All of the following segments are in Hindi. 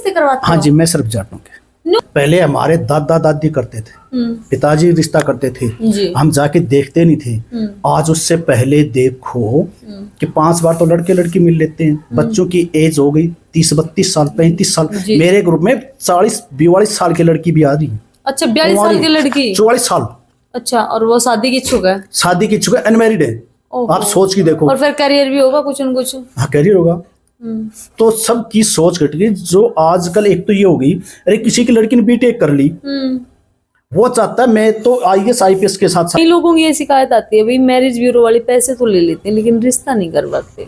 रिश्ते करवाते हाँ हो? जी, मैं सिर्फ जाटों के। पहले हमारे दादा दादी करते थे, पिताजी रिश्ता करते थे, जी। हम जाके देखते नहीं थे। आज उससे पहले देखो कि 5 बार तो लड़के लड़की मिल लेते हैं। बच्चों की एज हो गई 30-32 साल, 35 साल। जी। मेरे ग्रुप में 40-42 साल की लड़की भी आ रही है। अच्छा, 42 साल की लड़की? 44 साल। अच्छा, और वो शादी की इच्छुक है? शादी की इच्छुक है, अनमैरिड है। ओहो। आप सोच के देखो। और फिर करियर भी होगा कुछ न कुछ? हाँ, करियर होगा। तो सबकी सोच घट गई। जो आजकल एक तो ये हो गई, अरे किसी की लड़की ने बीटेक कर ली, वो चाहता है मैं तो IAS IPS के साथ कई लोगों की ये शिकायत आती है, भाई मैरिज ब्यूरो वाले पैसे तो ले लेते हैं लेकिन रिश्ता नहीं करवाते,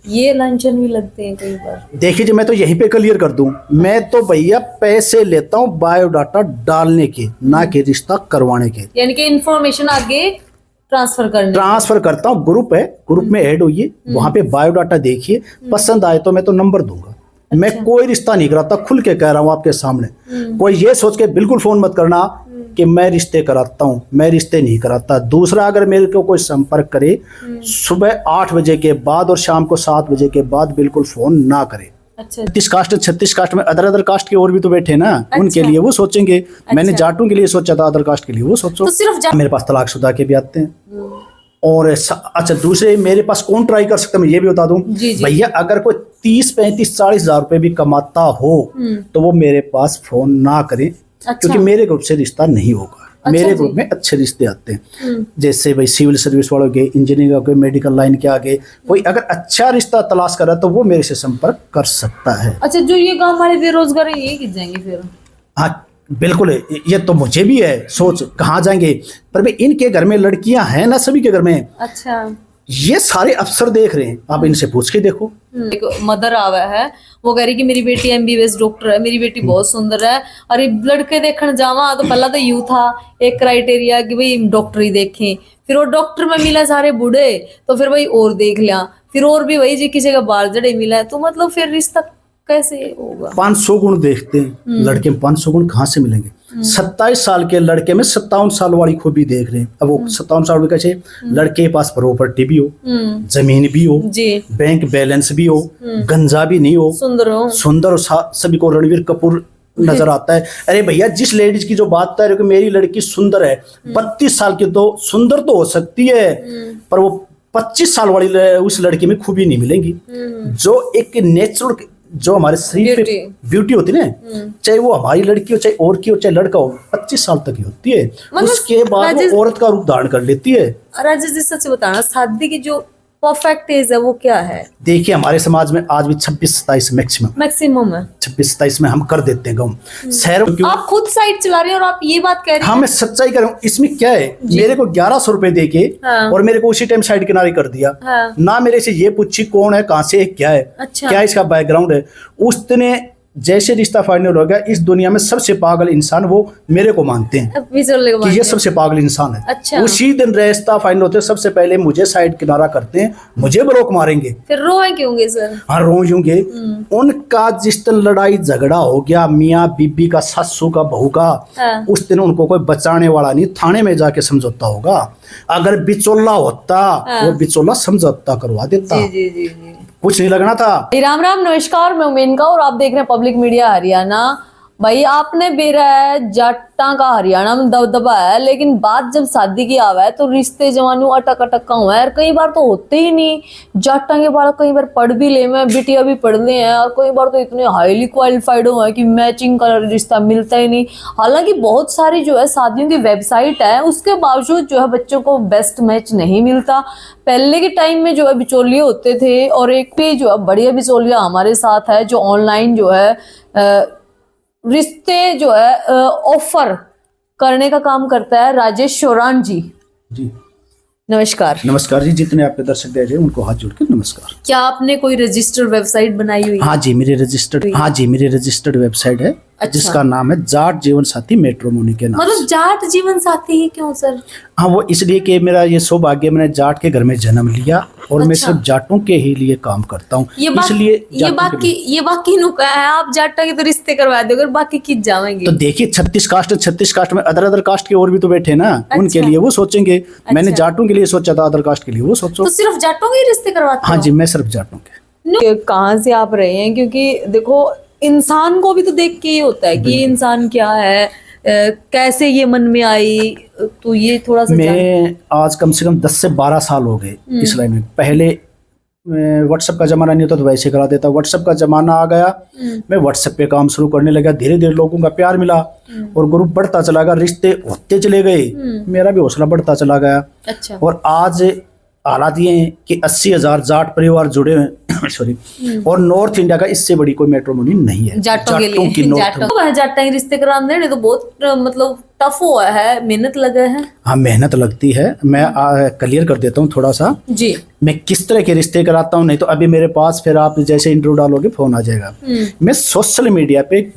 ये लांछन भी लगते हैं कई बार। देखिए जी, मैं तो यहीं पे क्लियर कर दूं, मैं तो भैया पैसे लेता हूं बायोडाटा डालने के, ना कि रिश्ता करवाने के। यानी कि इंफॉर्मेशन आगे ट्रांसफर करता हूं। ग्रुप है, ग्रुप में ऐड होइए, वहां पे बायोडाटा देखिए, पसंद आए तो मैं तो नंबर दूंगा। मैं कोई रिश्ता नहीं कराता, खुल के कह रहा हूं आपके सामने। कोई ये सोच के बिल्कुल फोन मत करना कि मैं रिश्ते कराता हूं, मैं रिश्ते नहीं कराता। दूसरा, अगर मेरे को कोई संपर्क करे सुबह 8 बजे के बाद और शाम को 7 बजे के बाद बिल्कुल फोन ना करे। अच्छा। 36 कास्ट में अदर कास्ट के और भी तो बैठे ना। अच्छा। उनके लिए वो सोचेंगे। अच्छा। मैंने जाटों के लिए सोचा था, अदर कास्ट के लिए वो सोचो। तो सिर्फ मेरे पास तलाकशुदा के भी आते हैं। और अच्छा, दूसरे मेरे पास कौन ट्राई कर सकता है, मैं ये भी बता दूं भैया, अगर कोई 30-35-40 हजार रुपए भी कमाता हो तो वो मेरे पास फोन ना करे। अच्छा। क्योंकि मेरे ग्रुप से रिश्ता नहीं होगा। अच्छा। मेरे ग्रुप में अच्छे रिश्ते आते हैं, जैसे भाई सिविल सर्विस वालों के, इंजीनियरिंग के, मेडिकल लाइन के आगे कोई अगर अच्छा रिश्ता तलाश कर रहा है तो वो मेरे से संपर्क कर सकता है। अच्छा, जो ये गांव हमारे बेरोजगार है ये किस जाएंगे फिर? हाँ बिल्कुल, ये तो मुझे भी है सोच, कहाँ जाएंगे। पर भाई इनके घर में लड़कियां हैं ना, सभी के घर में। अच्छा। ये सारे अफसर देख रहे हैं, आप इनसे पूछ के देखो। एक मदर आवा है, वो कह रही कि मेरी बेटी MBBS डॉक्टर है, मेरी बेटी बहुत सुंदर है, अरे लड़के देखने जावा तो पहला तो यू था एक क्राइटेरिया कि भाई डॉक्टर ही देखें, फिर वो डॉक्टर में मिला सारे बूढ़े, तो फिर भाई और देख लिया, फिर और भी वही जी किसी का बाल जड़े मिला है, तो मतलब फिर रिश्ता कैसे होगा? 500 गुण देखते हैं लड़के में, 500 गुण कहाँ से मिलेंगे? 27 साल के लड़के में 57 साल वाली खूबी देख रहे हैं। अब वो 57 साल कैसे? लड़के के पास प्रॉपर्टी भी हो, जमीन भी हो, बैंक बैलेंस भी हो, गंजा भी नहीं हो, सुंदर सभी को रणवीर कपूर नजर आता है। अरे भैया, जिस लेडीज की जो बात है कि मेरी लड़की सुंदर है, 32 साल की तो सुंदर तो हो सकती है, पर वो 25 साल वाली उस लड़की में खूबी नहीं मिलेंगी। जो एक नेचुरल, जो हमारे शरीर पे ब्यूटी होती है ना, चाहे वो हमारी लड़की हो, चाहे और की हो, चाहे लड़का हो, 25 साल तक ही होती है। उसके बाद वो औरत का रूप धारण कर लेती है। राजेश जी, सच बताना, शादी की जो परफेक्ट एज है वो क्या है? देखिए, हमारे समाज में आज भी 26-27 मैक्सिमम है। 26-27 में हम कर देते हैं गाँव शहर। आप खुद साइट चला रहे हैं और आप ये बात कह रहे हैं? हाँ, मैं सच्चाई कर रहा हूँ। इसमें क्या है, मेरे को 1100 रुपए दे के और मेरे को उसी टाइम साइड किनारे कर दिया। ना मेरे से ये पूछी कौन है, कहाँ से है, क्या है, क्या इसका बैकग्राउंड है। उसने जैसे रिश्ता फाइनल हो गया, इस दुनिया में सबसे पागल इंसान वो मेरे को मानते हैं कि ये सबसे पागल इंसान है। अच्छा। उसी दिन रिश्ता फाइनल होते सबसे पहले मुझे साइड किनारा करते हैं, मुझे ब्रोक मारेंगे। फिर रोए क्योंगे सर? हाँ, रोएंगे। उनका जिस दिन लड़ाई झगड़ा हो गया, मियाँ बीबी का, सासू का, बहू का, उस दिन उनको कोई बचाने वाला नहीं, थाने में जाके समझौता होगा। अगर बिचौला होता वो बिचौला समझौता करवा देता। जी। कुछ नहीं लगना था। राम राम, नमस्कार, मैं मेनका और आप देख रहे हैं पब्लिक मीडिया हरियाणा। भाई, आपने बेरा है जाटा का हरियाणा में दबदबा है, लेकिन बात जब शादी की आवा है तो रिश्ते जवानू अटक का हुआ है। और कई बार तो होते ही नहीं, जाटा के बार कई बार पढ़ भी ले, मैं बिटिया भी पढ़ने हैं, और कई बार तो इतने हाईली क्वालिफाइड हुए हैं कि मैचिंग का रिश्ता मिलता ही नहीं। हालांकि बहुत सारी जो है शादियों की वेबसाइट है, उसके बावजूद जो है बच्चों को बेस्ट मैच नहीं मिलता। पहले के टाइम में जो है बिचौलिए होते थे, और एक भी जो है बढ़िया बिचौलिया हमारे साथ है जो ऑनलाइन जो है रिश्ते जो है ऑफर करने का काम करता है, राजेश चौरान जी। नमस्कार। नमस्कार जी, जितने आपके दर्शक देख रहे हैं उनको हाथ जोड़ के नमस्कार। क्या आपने कोई रजिस्टर्ड वेबसाइट बनाई हुई है? हाँ जी, मेरी रजिस्टर्ड वेबसाइट है। अच्छा। जिसका नाम है जाट जीवन साथी मैट्रिमोनी के नाम। मतलब जाट जीवन साथी ही क्यों सर? हाँ, वो इसलिए कि मेरा ये सौभाग्य, मैंने जाट के घर में जन्म लिया और अच्छा। मैं सिर्फ जाटों के ही लिए काम करता हूँ, इसलिए ये बाकी नु का है, आप जाटा के तो रिश्ते करवा दोगे, बाकी किस जाएंगे? तो देखिए, 36 कास्ट में अदर कास्ट के और भी तो बैठे ना। अच्छा। उनके लिए वो सोचेंगे। अच्छा। मैंने जाटों के लिए सोचा था, अदर कास्ट के लिए वो सोचो। तो सिर्फ जाटों के रिश्ते करवाते? हाँ जी, मैं सिर्फ जाटों के। कहाँ से आप रहे हैं? क्योंकि देखो, इंसान को भी तो देख के ये होता है कि ये इंसान क्या है, कैसे ये मन में आई, तो ये थोड़ा सा मैं आज कम से कम 10 से 12 साल हो गए इस लाइन में। पहले व्हाट्सएप का जमाना नहीं होता तो वैसे करा देता, व्हाट्सएप का जमाना आ गया, मैं व्हाट्सएप पे काम शुरू करने लगा, धीरे धीरे लोगों का प्यार मिला और ग्रुप बढ़ता चला गया, रिश्ते होते चले गए, मेरा भी हौसला बढ़ता चला गया। अच्छा। और आज हालात ये हैं कि 80,000 जाट परिवार जुड़े हैं सॉरी, और नॉर्थ इंडिया का इससे बड़ी कोई मेट्रोमोनी नहीं है जाटों के लिए। की नॉर्थ जाटा के रिश्ते कराने ने तो बहुत मतलब टफ हुआ है, मेहनत लगा है। हाँ, मेहनत लगती है। मैं क्लियर कर देता हूँ थोड़ा सा जी, मैं किस तरह के रिश्ते कराता हूँ, नहीं तो अभी मेरे पास फिर आप जैसे इंटरव्यू डालोगे फोन आ जाएगा। मैं सोशल मीडिया पे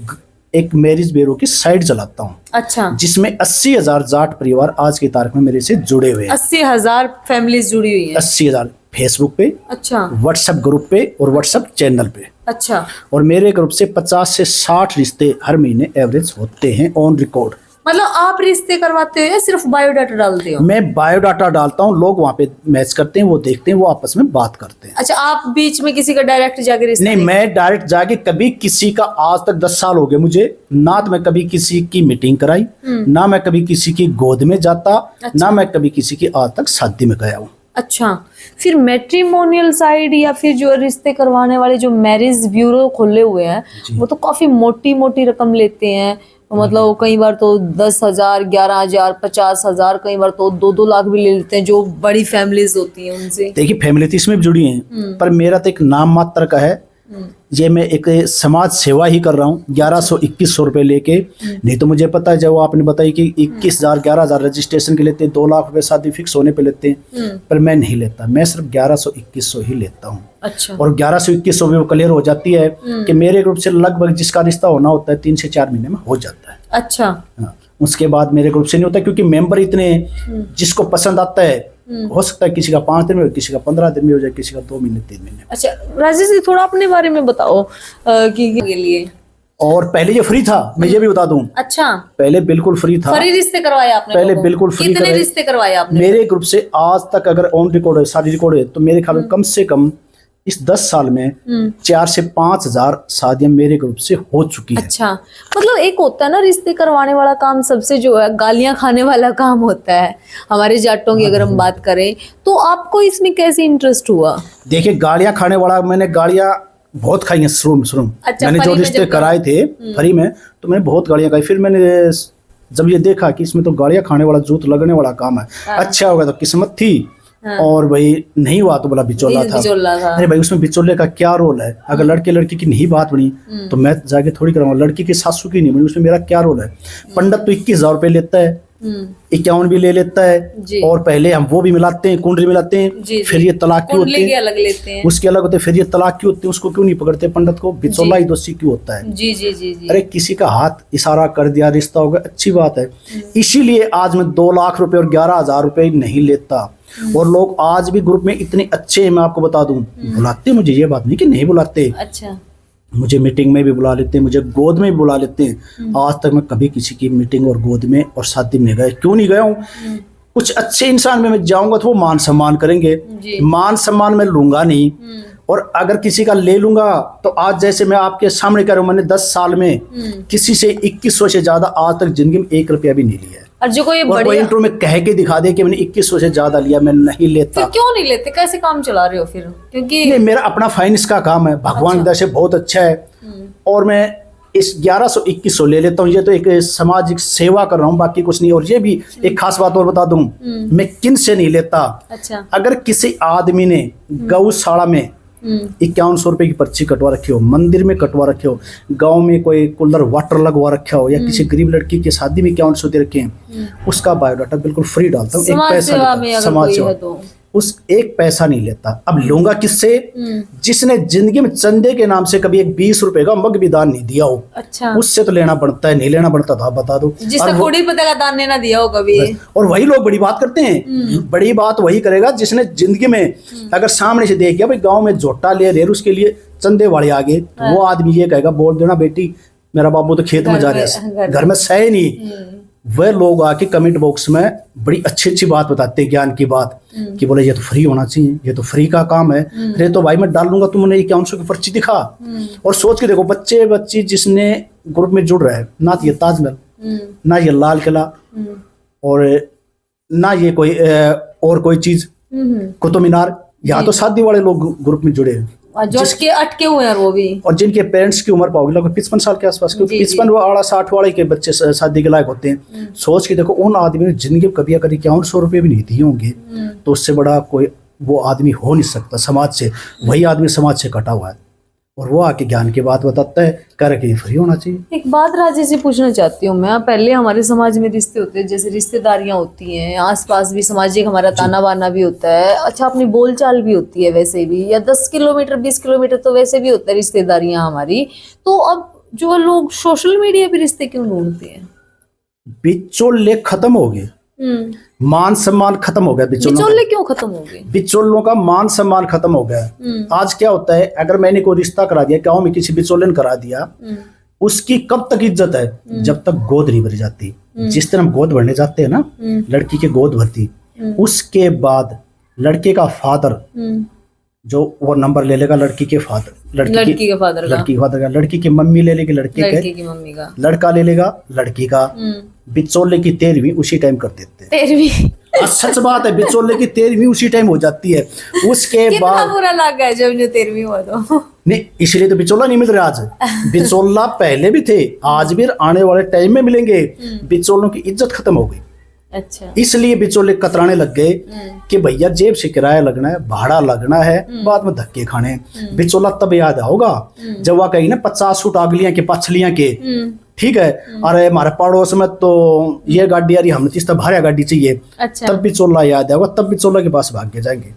एक मैरिज ब्यूरो की साइट चलाता हूँ। अच्छा। जिसमें 80,000 जाट परिवार आज की तारीख में मेरे से जुड़े हुए हैं। 80,000 फैमिलीज जुड़ी हुई है। 80,000 फेसबुक पे, अच्छा, व्हाट्सएप ग्रुप पे और व्हाट्सएप चैनल पे। अच्छा। और मेरे ग्रुप से 50 से 60 रिश्ते हर महीने एवरेज होते हैं ऑन रिकॉर्ड। मतलब आप रिश्ते करवाते हो या सिर्फ बायोडाटा डालते हो? मैं बायोडाटा डालता हूँ, लोग वहाँ पे मैच करते हैं, वो देखते हैं, वो आपस में बात करते हैं। अच्छा, आप बीच में किसी का डायरेक्ट जाके रिश्ता नहीं, मैं डायरेक्ट जाके कभी किसी का, आज तक 10 साल हो गए मुझे, ना तो मैं कभी किसी की मीटिंग कराई, ना मैं कभी किसी की गोद में जाता, ना मैं कभी किसी की आज तक शादी में गया हूँ। अच्छा, फिर मैट्रिमोनियल साइड या फिर जो रिश्ते करवाने वाले जो मैरिज ब्यूरो खोले हुए हैं वो तो काफी मोटी मोटी रकम लेते हैं। मतलब कई बार तो 10,000, 11,000, 50,000, कई बार तो 2-2 लाख भी ले लेते हैं जो बड़ी फैमिलीज होती हैं उनसे। देखिए, फैमिली तो इसमें भी जुड़ी हैं, पर मेरा तो एक नाम मात्र का है। ये मैं एक समाज सेवा ही कर रहा हूँ 1100-2100 रुपये लेके। नहीं तो मुझे पता है, जब आपने बताई कि 21,000 11,000 रजिस्ट्रेशन के लेते हैं, 2 लाख रुपए शादी फिक्स होने पे लेते हैं, पर मैं नहीं लेता, मैं सिर्फ 1100-2100 ही लेता हूँ। अच्छा। और 1100-2100 में वो क्लियर हो जाती है कि मेरे ग्रुप से लगभग जिसका रिश्ता होना होता है 3 से 4 महीने में हो जाता है। अच्छा। हाँ, उसके बाद मेरे ग्रुप से नहीं होता, क्योंकि मेंबर इतने हैं, जिसको पसंद आता है हो सकता है किसी का 5 दिन में हो, किसी का 15 दिन में हो जाए, किसी का 2 महीने 3 महीने। अच्छा राजेश जी, थोड़ा अपने बारे में बताओ कि के लिए। और पहले ये फ्री था, मैं ये भी बता दूं। अच्छा, पहले बिल्कुल फ्री था। फ्री रिश्ते करवाए आपने? पहले बिल्कुल फ्री। कितने रिश्ते करवाए आपने मेरे ग्रुप से आज तक, अगर ऑन रिकॉर्ड है, सारी रिकॉर्ड है, तो मेरे ख्याल में कम से कम इस 10 साल में 4 से 5,000 शादियां मेरे ग्रुप से हो चुकी है। अच्छा, मतलब एक होता है ना रिश्ते करवाने वाला काम, सबसे जो है गालियां खाने वाला काम होता है हमारे जाटों की अगर हम बात करें, तो आपको इसमें कैसे इंटरेस्ट हुआ? देखिए, गालियां खाने वाला, मैंने गालियां बहुत खाई हैं शुरू में। अच्छा, मैंने जो रिश्ते कराए थे फ्री में, तो मैंने बहुत गालियां खाई। फिर मैंने जब ये देखा कि इसमें तो गालियां खाने वाला, जूत लगने वाला काम है, अच्छा हो गया तो किस्मत थी। और भाई नहीं हुआ तो बोला बिचौला था। अरे भाई, उसमें बिचौले का क्या रोल है? अगर लड़के लड़की की नहीं बात बनी तो मैं जाके थोड़ी कराऊंगा, लड़की की सासू की नहीं बनी, उसमें मेरा क्या रोल है? पंडित तो 21,000 रुपये लेता है, 51 भी ले लेता है, और पहले हम वो भी मिलाते हैं, कुंडली मिलाते हैं, फिर ये तलाक क्यों होते हैं, अलग लेते हैं, उसके अलग होते हैं, फिर ये तलाक क्यों होते हैं, उसको क्यों नहीं पकड़ते पंडित को? बिचौला ही दोषी क्यों होता है? जी जी जी जी। अरे किसी का हाथ इशारा कर दिया, रिश्ता हो गया, अच्छी बात है। इसीलिए आज मैं 2 लाख रुपए और 11,000 रुपए नहीं लेता। और लोग आज भी ग्रुप में इतने अच्छे हैं, मैं आपको बता दूं, बुलाते मुझे, ये बात नहीं कि नहीं बुलाते। अच्छा। मुझे मीटिंग में भी बुला लेते हैं, मुझे गोद में भी बुला लेते हैं। आज तक मैं कभी किसी की मीटिंग और गोद में और शादी में नहीं गया। क्यों नहीं गया हूँ? कुछ अच्छे इंसान में मैं जाऊंगा तो वो मान सम्मान करेंगे, मान सम्मान मैं लूंगा नहीं। और अगर किसी का ले लूंगा तो आज जैसे मैं आपके सामने कह रहा हूँ, मैंने 10 साल में किसी से 2100 से ज्यादा आज तक जिंदगी में 1 रुपया भी नहीं लिया है। और जो कोई बढ़िया इंटरव्यू में कह के दिखा दे कि मैंने 2100 से ज्यादा लिया, मैं नहीं लेता। फिर क्यों नहीं लेते? कैसे काम चला रहे हो फिर? क्योंकि नहीं, मेरा अपना फाइनेंस का काम है, भगवान की दया से बहुत अच्छा है, और मैं इस 1100-2100 ले लेता हूँ। ये तो एक सामाजिक सेवा कर रहा हूँ, बाकी कुछ नहीं। और ये भी एक खास बात और बता दूं, मैं किन से नहीं लेता। अच्छा। अगर किसी आदमी ने गौशाला में 5100 रुपए की पर्ची कटवा रखी हो, मंदिर में कटवा रखे हो, गांव में कोई कूलर वाटर लगवा रखा हो, या किसी गरीब लड़की की शादी में 5100 दे रखे हैं, उसका बायोडाटा बिल्कुल फ्री डालता हूँ। 1 पैसा समाज सेवा, उस 1 पैसा नहीं लेता। अब लूंगा किससे? जिसने जिंदगी में चंदे के नाम से कभी एक 20 रुपए का मग भी दान नहीं दिया हो। अच्छा। उससे तो लेना पड़ता है, नहीं लेना पड़ता था बता दो। जिसने कोड़ी पता का दान नहीं ना दिया हो कभी। और वही लोग बड़ी बात करते हैं। बड़ी बात वही करेगा जिसने जिंदगी में, अगर सामने से देख गया भाई गांव में झोटा ले रहे, उसके लिए चंदे वाले आगे, तो वो आदमी ये कहेगा, बोल देना बेटी मेरा बाबू तो खेत में जा रहा है, घर में सह नहीं, वह लोग आके कमेंट बॉक्स में बड़ी अच्छी अच्छी बात बताते हैं, ज्ञान की बात, कि बोले ये तो फ्री होना चाहिए, ये तो फ्री का काम है, अरे तो भाई मैं डाल दूंगा, तुमने 5100 की पर्ची दिखा। और सोच के देखो, बच्चे बच्ची जिसने ग्रुप में जुड़ रहा है, ना तो ये ताजमहल, ना ये लाल किला, और ना ये कोई और कोई चीज कुतुब मीनार, यहाँ तो शादी वाले लोग ग्रुप में जुड़े हैं, जो अटके हुए हैं वो भी, और जिनके पेरेंट्स की उम्र पाओगे लगभग 55 साल के आसपास, क्योंकि 55 वाला 60 वाले के बच्चे शादी के लायक होते हैं। सोच के देखो, उन आदमी ने जिंदगी में कभी 5100 रुपये भी नहीं दिए होंगे, तो उससे बड़ा कोई वो आदमी हो नहीं सकता समाज से। वही आदमी समाज से कटा हुआ है, और वो आके ज्ञान की बात बताता है, कह के फ्री होना चाहिए। एक बात राजेश जी पूछना चाहती हूँ मैं, पहले हमारे समाज में रिश्ते होते हैं, जैसे रिश्तेदारियां होती हैं, आसपास भी सामाजिक हमारा ताना बाना भी होता है, अच्छा अपनी बोलचाल भी होती है वैसे भी, या 10 किलोमीटर 20 किलोमीटर तो वैसे भी होता है रिश्तेदारियां हमारी। तो अब जो लोग सोशल मीडिया पे रिश्ते क्यों ढूंढते हैं? बिचौले खत्म हो गए, मान सम्मान खत्म हो गया। बिचौले क्यों खत्म हो गए? बिचौलों का मान सम्मान खत्म हो गया। आज क्या होता है, अगर मैंने कोई रिश्ता करा दिया, गाँव में किसी बिचौले ने करा दिया, उसकी कब तक इज्जत है? जब तक गोद नहीं भरी जाती। जिस दिन हम गोद भरने जाते हैं ना, लड़की की गोद भरती, उसके बाद लड़के का फादर जो वो नंबर ले लेगा लड़की के फादर, लड़की के फादर का, लड़की की मम्मी ले लेगी लड़की की मम्मी का, लड़का ले लेगा लड़की का। बिचौले की 13वीं उसी टाइम कर देते हैं। 13वीं? सच बात है, बिचौले की 13वीं उसी टाइम हो जाती है। उसके बाद बुरा लगा जब 13वीं हुआ तो नहीं, इसलिए तो बिचौला नहीं मिल रहा आज। बिचौला पहले भी थे, आज भी आने वाले टाइम में मिलेंगे। बिचौलों की इज्जत खत्म हो गई। अच्छा, इसलिए बिचौले कतराने लग गए कि भैया जेब से किराया लगना है, भाड़ा लगना है, बाद में धक्के खाने हैं। बिचौला तब याद आओगा जब वह कही ना 50 सूट आगलियां के पछलियां के, ठीक है, अरे हमारे पड़ोस में तो ये गाड़ी आ रही, हमने इस तरह भारी गाड़ी चाहिए। अच्छा। तब बिचौला याद आएगा, तब बिचौला के पास भाग के जाएंगे,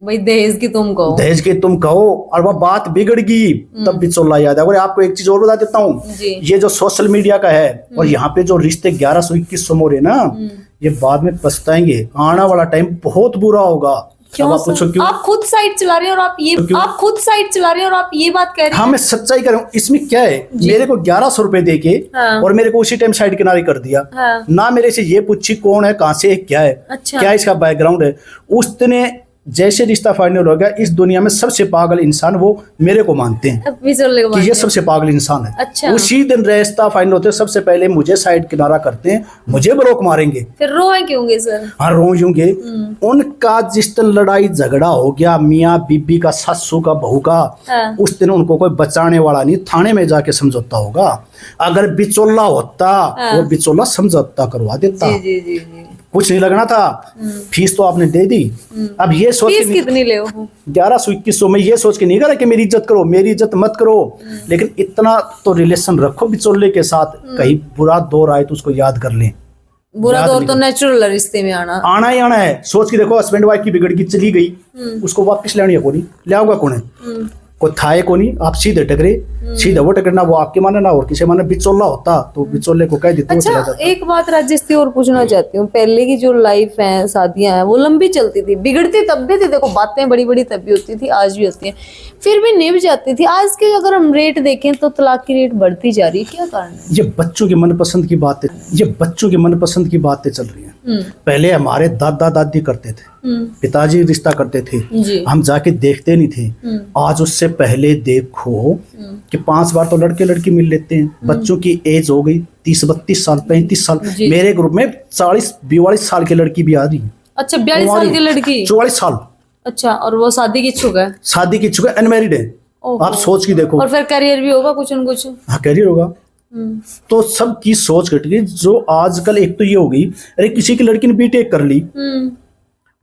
भाई दहेज की तुम कहो, और वह बात बिगड़ गई, तब बिचौला याद है। और आपको एक चीज और बता देता हूँ, ये जो सोशल मीडिया का है और यहाँ पे जो रिश्ते 1121 हो रहे ना, ये बाद में पछताएंगे। आने वाला टाइम बहुत बुरा होगा। क्यों? आप खुद साइट चला रहे हैं और आप ये बात कह रहे हैं। हाँ, मैं सच्चाई कर रहा हूँ। इसमें क्या है, मेरे को 1100 रुपए दे के और मेरे को उसी टाइम साइड किनारे कर दिया। ना मेरे से ये पूछी कौन है, कहाँ से है, क्या है, क्या इसका बैकग्राउंड है। उसने जैसे रिश्ता फाइनल हो गया, इस दुनिया में सबसे पागल इंसान वो मेरे को मानते हैं कि ये सबसे पागल इंसान है। अच्छा। उसी दिन रिश्ता फाइनल होते सबसे पहले मुझे साइड किनारा करते हैं, मुझे ब्रोक मारेंगे। फिर रोएंगे सर? हाँ, रोएंगे। उनका जिस दिन लड़ाई झगड़ा हो गया मियाँ बीबी का, सासू का, बहू का, उस दिन उनको कोई बचाने वाला नहीं, थाने में जाके समझौता होगा। अगर बिचौला होता वो बिचौला समझौता करवा देता। कुछ नहीं लगना था, फीस तो आपने दे दी। अब ये सोच के कितनी ले 1100-2100 में ये सोच के नहीं करा कि मेरी इज्जत करो, मेरी इज्जत मत करो, लेकिन इतना तो रिलेशन रखो बिचौले के साथ, कहीं बुरा दौर आए तो उसको याद कर लें। बुरा दौर तो नेचुरल रिश्ते में आना ही आना है। सोच के देखो, हस्बैंड वाइफ की बिगड़ की चली गई, उसको वापस लानी है कौन? ले आओगा कौन है? कोई थाए को नहीं। आप सीधे टकरे, सीधे वो टकरना, वो आपके माने ना और किसी माने। बिचौला होता तो बिचौले को कह देते। अच्छा, एक बात राजेश जी और पूछना चाहती हूँ, पहले की जो लाइफ है, शादियां हैं, वो लंबी चलती थी, बिगड़ती तब भी थी, देखो बातें बड़ी बड़ी तब भी होती थी, आज भी होती है, फिर भी निभ जाती थी। आज के अगर हम रेट देखें तो तलाक की रेट बढ़ती जा रही है, क्या कारण है? ये बच्चों की मनपसंद की बातें, चल रही है। पहले हमारे दादा दादी करते थे, पिताजी रिश्ता करते थे, हम जाके देखते नहीं थे। आज उससे पहले देखो कि 5 बार तो लड़के लड़की मिल लेते हैं। बच्चों की एज हो गई 30-32 साल, 35 साल। मेरे ग्रुप में 40-42 साल की लड़की भी आ रही है। अच्छा, 42 साल की लड़की? 44 साल। अच्छा, और वो शादी की इच्छुक है? अनमैरिड है। आप सोच के देखो। और फिर करियर भी होगा कुछ न कुछ? हाँ, करियर होगा। तो सबकी सोच घट गई। जो आजकल एक तो ये हो गई, अरे किसी की लड़की ने बीटेक कर ली,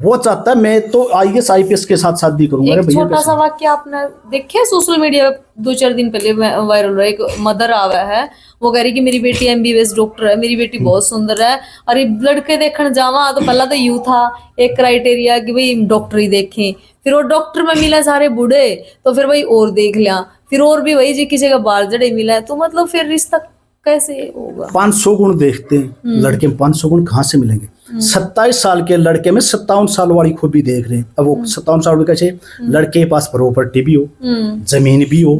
वो चाहता है मैं तो IAS IPS के साथ शादी करूंगा। एक छोटा सा वाक्य आपने देखे सोशल मीडिया पे 2-4 दिन पहले वायरल हुआ। एक मदर आवा है, वो कह रही कि मेरी बेटी MBBS डॉक्टर है, मेरी बेटी बहुत सुंदर है, अरे लड़के देखने जावा तो पहला तो यू था एक क्राइटेरिया कि भाई डॉक्टर ही देखें, फिर वो डॉक्टर में मिला सारे बूढ़े, तो फिर भाई और देख लिया, फिर और भी वही जी किसी का बाल जड़े मिला है, तो मतलब फिर रिश्ता कैसे होगा? 500 गुण देखते हैं लड़के में, 500 गुण कहाँ से मिलेंगे? 27 साल के लड़के में 57 साल वाली खूबी देख रहे हैं। अब वो 57 साल कैसे? लड़के के पास प्रॉपर्टी भी हो, जमीन भी हो,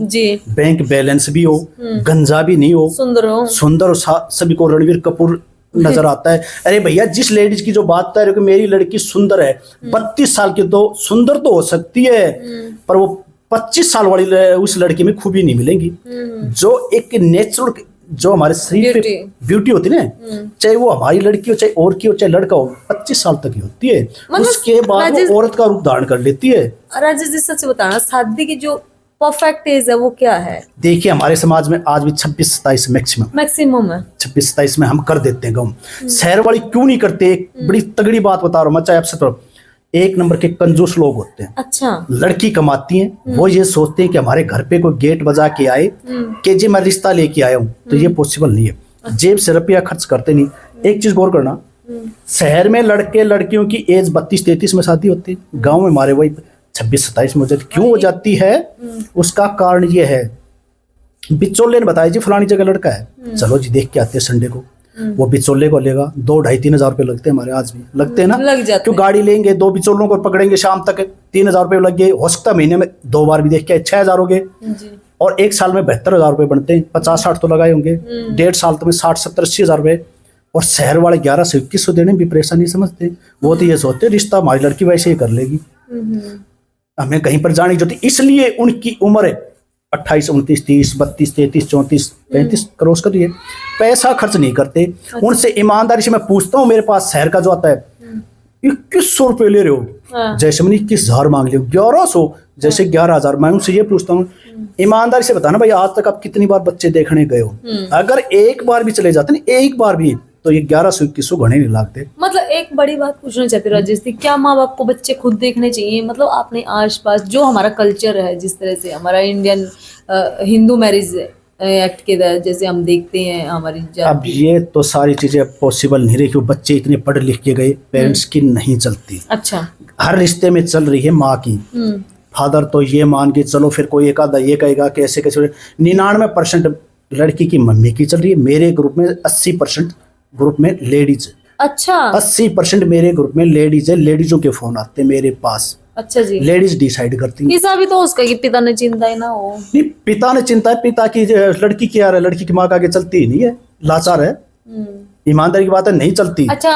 बैंक बैलेंस भी हो, गंजा भी नहीं हो, सुंदर हो, सभी को रणवीर कपूर नजर आता है। अरे भैया, जिस लेडीज की जो बात कर रहे हो कि मेरी लड़की सुंदर है, 32 साल की, तो सुंदर तो हो सकती है, पर वो 25 साल वाली उस लड़की में खूबी नहीं मिलेगी। जो एक नेचुरल, जो हमारे शरीर पे ब्यूटी होती है ना, चाहे वो हमारी लड़की हो, चाहे और की हो, चाहे लड़का हो, 25 साल तक ही होती है। उसके बाद वो औरत का रूप धारण कर लेती है। राजेश जी, सच बताना, शादी की जो परफेक्ट एज है वो क्या है? देखिए, हमारे समाज में आज भी 26-27 मैक्सिमम है। 26-27 में हम कर देते हैं गम। शहर वाली क्यों नहीं करते? एक बड़ी तगड़ी बात बता रहा हूँ मैं, चाहे आपसे तो, एक नंबर के कंजूस लोग होते हैं। अच्छा। लड़की कमाती है, वो ये सोचते हैं कि हमारे घर पे कोई गेट बजा के आए कि जी मैं रिश्ता लेके आया हूँ, तो ये पॉसिबल नहीं है। जेब से रुपया खर्च करते नहीं। एक चीज गौर करना, शहर में लड़के लड़कियों की एज 32-33 में शादी होती है, गाँव में हमारे वही 26-27 में हो जाती। क्यों हो जाती है? उसका कारण ये है, बिचौले ने बताया जी फलानी जगह लड़का है, चलो जी देख के आते हैं संडे को। वो बिचौले को लेगा 2-2,5-3 हजार रुपये लगते हैं, हमारे आज भी लगते हैं ना, लग जाते क्यों? गाड़ी लेंगे, 2 बिचौलों को पकड़ेंगे, शाम तक 3,000 रुपये लग गए। हो सकता महीने में 2 बार भी देख के 6,000 हो गए, और 1 साल में 72,000 रुपये बनते हैं। 50-60 तो लगाए होंगे, 1.5 साल तो में 60-70-80 हजार रुपये। और शहर वाले 1100-2100 देने में भी परेशानी समझते। वो तो ये सोचते रिश्ता हमारी लड़की वैसे ही कर लेगी, हमें कहीं पर जाने की जरूरत। इसलिए उनकी उम्र है 28, 29, 30, 32, 33, 34, 35 क्रॉस कर रही है, पैसा खर्च नहीं करते। उनसे ईमानदारी से मैं पूछता हूँ, मेरे पास शहर का जो आता है, 2100 रुपये ले रहे हो, जैसे मैंने 21,000 मांग लिया, 1100 जैसे 11,000। मैं उनसे ये पूछता हूँ, ईमानदारी से बताना भाई, आज तक आप कितनी बार बच्चे देखने गए हो? अगर एक बार भी चले जाते ना, एक बार भी, तो ये 1100-2100 घने नहीं लागते। मतलब एक बड़ी बात पूछना चाहती हूँ राजेश जी, क्या माँ बाप को बच्चे खुद देखने चाहिए? मतलब आपने आसपास जो हमारा कल्चर है, जिस तरह से हमारा इंडियन हिंदू मैरिज एक्ट के तहत जैसे हम देखते हैं हमारी अब ये तो सारी चीजें पॉसिबल नहीं रही, क्योंकि बच्चे इतने पढ़ लिख के गए, पेरेंट्स की नहीं चलती। अच्छा। हर रिश्ते में चल रही है माँ की। फादर तो ये मान के चलो, फिर कोई एक आधा ये कहेगा कि ऐसे कैसे। 99% लड़की की मम्मी की चल रही है। मेरे ग्रुप में 80% ग्रुप में लेडीज। अच्छा। 80% मेरे ग्रुप में लेडीज है। लेडीजों के फोन आते हैं मेरे पास। अच्छा जी। लेडीज डिसाइड करती है। ऐसा भी तो उसका कि पिता ने चिंता ही ना हो। नहीं, पिता ने चिंता है, पिता की लड़की की यार है, लड़की की माँ का आगे चलती ही नहीं है, लाचार है। ईमानदारी की बात है, नहीं चलती। अच्छा,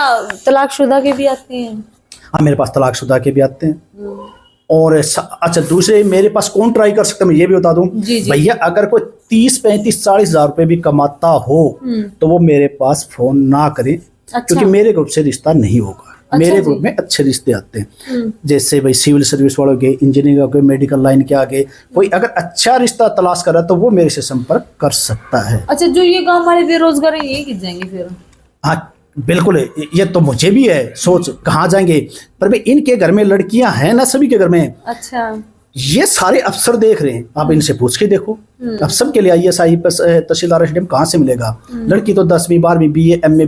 तलाकशुदा के भी आते हैं? हाँ, मेरे पास तलाकशुदा के भी आते हैं। और अच्छा, दूसरे मेरे पास कौन ट्राई कर सकता है, मैं ये भी बता दूं भैया, अगर कोई 30-35-40 हजार रुपए भी कमाता हो तो वो मेरे पास फोन ना करे। अच्छा। क्योंकि मेरे ग्रुप से रिश्ता नहीं होगा। अच्छा, मेरे ग्रुप में अच्छे रिश्ते आते हैं, जैसे भाई सिविल सर्विस वालों के, इंजीनियरिंग के, मेडिकल लाइन के आगे कोई अगर अच्छा रिश्ता तलाश कर रहा है तो वो मेरे से संपर्क कर सकता है। अच्छा, जो ये गाँव हमारे बेरोजगार है, ये किस जाएंगे फिर? हाँ बिल्कुल, ये तो मुझे भी है सोच, कहाँ जाएंगे। पर भाई इनके घर में लड़कियां हैं ना, सभी के घर में। अच्छा। ये सारे अफसर देख रहे हैं, आप इनसे पूछ के देखो। अब सबके लिए IAS, IPS, तहसीलदार, SDM कहाँ से मिलेगा? लड़की तो 10वीं 12वीं BA MA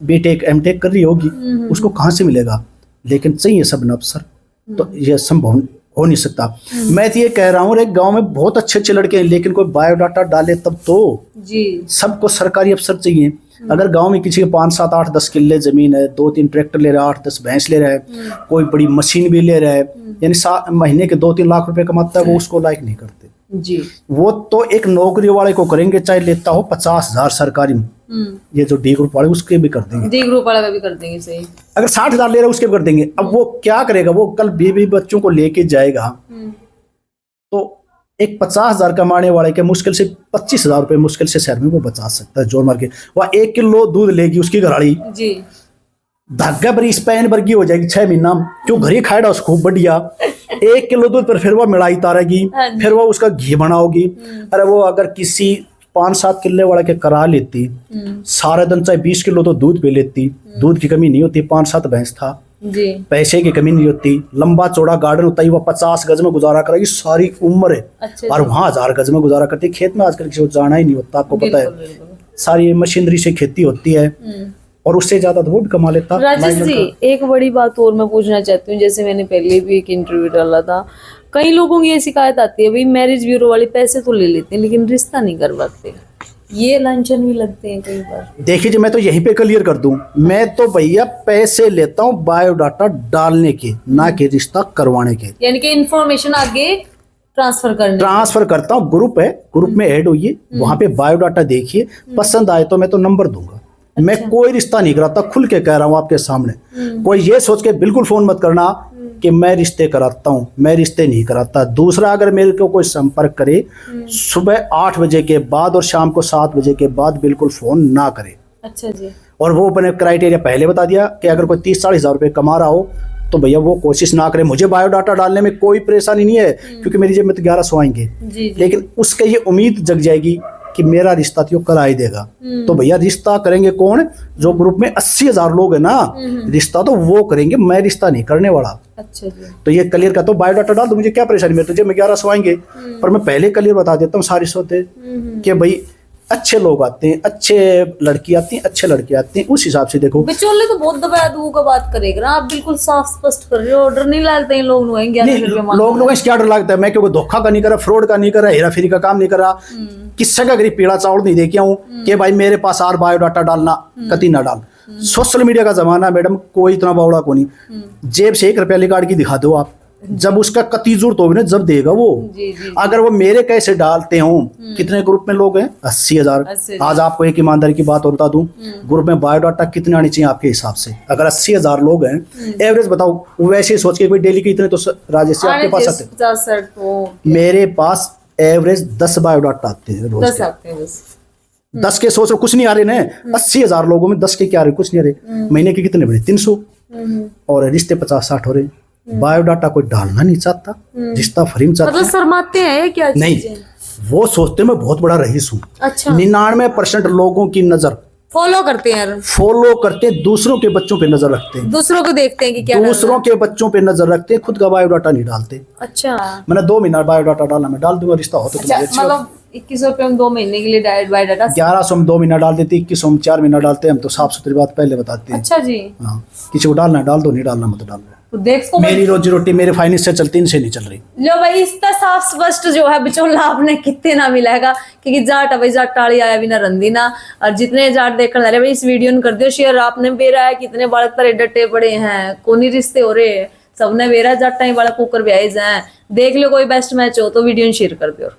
BTech MTech कर रही होगी, उसको कहाँ से मिलेगा? लेकिन चाहिए सब न अफसर, तो ये संभव हो नहीं सकता। मैं तो ये कह रहा हूँ, एक गांव में बहुत अच्छे अच्छे लड़के हैं, लेकिन कोई बायोडाटा डाले तब तो। जी। सबको सरकारी अफसर चाहिए। अगर गांव में किसी के 5, 7, 8, 10 किल्ले जमीन है, 2-3 ट्रैक्टर ले रहा है, 8-10 भैंस ले रहा है, कोई बड़ी मशीन भी ले रहा है, यानी महीने के 2-3 लाख रुपए कमाता है, वो उसको लायक नहीं करते। जी। वो तो एक नौकरी वाले को करेंगे, चाहे लेता हो 50,000 सरकारी। ये जो D ग्रुप वाले उसके भी कर देंगे, D ग्रुप वाला भी कर देंगे। सही। अगर 60,000 ले रहा है उसके भी कर देंगे। अब वो क्या करेगा? वो कल बीवी बच्चों को लेके जाएगा, तो एक 50,000 कमाने वाले के मुश्किल से 25,000 रुपए मुश्किल से शहर में वो बचा सकता है जोर मार के। वह 1 किलो दूध लेगी उसकी घराड़ी जी, धागा बरी स्पेन वर्गी हो जाएगी 6 महीना, क्यों घरी खाएगा उसको खूब बढ़िया। 1 किलो दूध पर फिर वो मिलाई तारेगी, फिर वो उसका घी बनाओगी। अरे वो अगर किसी 5-7 किले वाले के करा लेती, सारे दिन चाहे 20 किलो तो दूध पी लेती, दूध की कमी नहीं होती। 5-7 भैंस था जी, पैसे की कमी नहीं होती। लंबा चौड़ा गार्डन होता है, वो 50 गज में गुजारा करेगी सारी उम्र है। अच्छा, और वहाँ 1000 गज में गुजारा करती। खेत में आजकल किसी को जाना ही नहीं होता, आपको पता है। सारी मशीनरी से खेती होती है, और उससे ज्यादा तो वो भी कमा लेता। राजेश जी, एक बड़ी बात और मैं पूछना चाहती हूँ, जैसे मैंने पहले भी एक इंटरव्यू डाला था, कई लोगों की ये शिकायत आती है, भाई मैरिज ब्यूरो वाले पैसे तो ले लेते हैं लेकिन रिश्ता नहीं करवाते, ये लांछन भी लगते हैं कई बार। देखिए जी, मैं तो यहीं पे क्लियर कर दूं, मैं तो भैया पैसे लेता हूँ बायोडाटा डालने के, ना कि रिश्ता करवाने के। यानी कि इन्फॉर्मेशन आगे ट्रांसफर करता हूँ। ग्रुप है, ग्रुप में ऐड होइए, वहां पे बायोडाटा देखिए, पसंद आए तो मैं तो नंबर दूंगा, मैं कोई रिश्ता नहीं कराता, खुल के कह रहा हूँ आपके सामने। कोई ये सोच के बिल्कुल फोन मत करना कि मैं रिश्ते कराता हूँ, मैं रिश्ते नहीं कराता। दूसरा, अगर मेरे को कोई संपर्क करे सुबह 8 बजे के बाद और शाम को 7 बजे के बाद बिल्कुल फोन ना करे। अच्छा जी। और वो मैंने क्राइटेरिया पहले बता दिया कि अगर कोई 30-40 हज़ार रुपये कमा रहा हो तो भैया वो कोशिश ना करे। मुझे बायोडाटा डालने में कोई परेशानी नहीं है, क्योंकि मेरी जेब में तो 1100 आएंगे। जी। लेकिन उसके ये उम्मीद जग जाएगी कि मेरा रिश्ता तो करा ही देगा। तो भैया रिश्ता करेंगे कौन? जो ग्रुप में 80,000 लोग है ना, रिश्ता तो वो करेंगे, मैं रिश्ता नहीं करने वाला। अच्छा जी। तो ये क्लियर का तो बायोडाटा डाल दो, मुझे क्या परेशानी, मेरे तुझे में 1100 आएंगे। पर मैं पहले क्लियर बता देता हूँ सारी सोते कि भाई अच्छे लोग आते हैं, अच्छे लड़की आती हैं, अच्छे लड़के आते हैं, उस हिसाब से देखो। बिचौले तो बहुत दबाया दू का बात करेगा ना, आप बिल्कुल साफ स्पष्ट कर रहे हो। ऑर्डर नहीं लाते हैं लोग, लोग क्या डर लगता है? मैं क्योंकि धोखा का नहीं करा, फ्रॉड का नहीं करा, हेरा फेरी का काम नहीं करा, किससे का गरीब पीड़ा चावल नहीं दे के आऊं कि भाई मेरे पास आर बायोडाटा डालना, कति ना डाल। सोशल मीडिया का जमाना मैडम, कोई इतना बावड़ा को नहीं। जेब से 1 रुपया निकाल के दिखा दो आप, जब उसका कति जरूरत होगी ना जब देगा वो। जी। अगर वो मेरे कैसे डालते हो, कितने ग्रुप में लोग हैं? 80,000। आज आपको एक ईमानदारी की बात और बता दूं, ग्रुप में बायोडाटा कितने आनी चाहिए आपके हिसाब से? अगर 80,000 लोग हैं, एवरेज बताओ, वैसे ही सोच के भाई डेली के इतने तो राजेश आपके पास आते हैं। मेरे पास एवरेज 10 बायोडाटा आते हैं रोज के। 10 के सोच कुछ नहीं आ रहे ना, 80,000 लोगों में 10 के क्या आ रहे? कुछ नहीं आ रहे। महीने के कितने बने? 300। और रिश्ते 50-60 हो रहे। बायोडाटा कोई डालना नहीं चाहता, रिश्ता फ्री में चाहता। मतलब शर्माते हैं क्या? नहीं, वो सोचते मैं बहुत बड़ा रईस हूँ। अच्छा। 99% लोगों की नजर फॉलो करते हैं, दूसरों के बच्चों पे नजर रखते हैं, दूसरों को देखते हैं कि क्या दूसरों के बच्चों पे नजर रखते हैं, खुद का बायोडाटा नहीं डालते। अच्छा। मैंने 2 महीना बायोडाटा डालना, मैं डाल दूंगा, रिश्ता हो तो अच्छा, मतलब 2100 रुपये में 2 महीने के लिए डाइट बायोडाटा। 1100 में 2 महीना डाल देते, 2100 में 4 महीना डालते हैं। हम तो साफ सुथरी बात पहले बताते हैं। अच्छा जी। हाँ, किसी को डालना डाल दो, नहीं डालना मत डाल दो। तो देखो मेरी रोजी रोटी मेरे फाइनेंस से चलती, इनसे नहीं चल रही। लो भाई, इसका साफ स्पष्ट जो है बिचौला आपने कितने ना मिलेगा, क्योंकि जाट भाई जाट टाली आया बिना रंदी ना। और जितने जाट देखने जा रहे भाई, इस वीडियो ने कर दियो शेयर। आपने बेरा है कितने बालक तरह डटे पड़े हैं, कोनी रिश्ते हो रहे हैं, सबने बेरा जाटा ही बालक कुकर ब्याज हैं। देख लो, कोई बेस्ट मैच हो तो वीडियो शेयर कर दियो।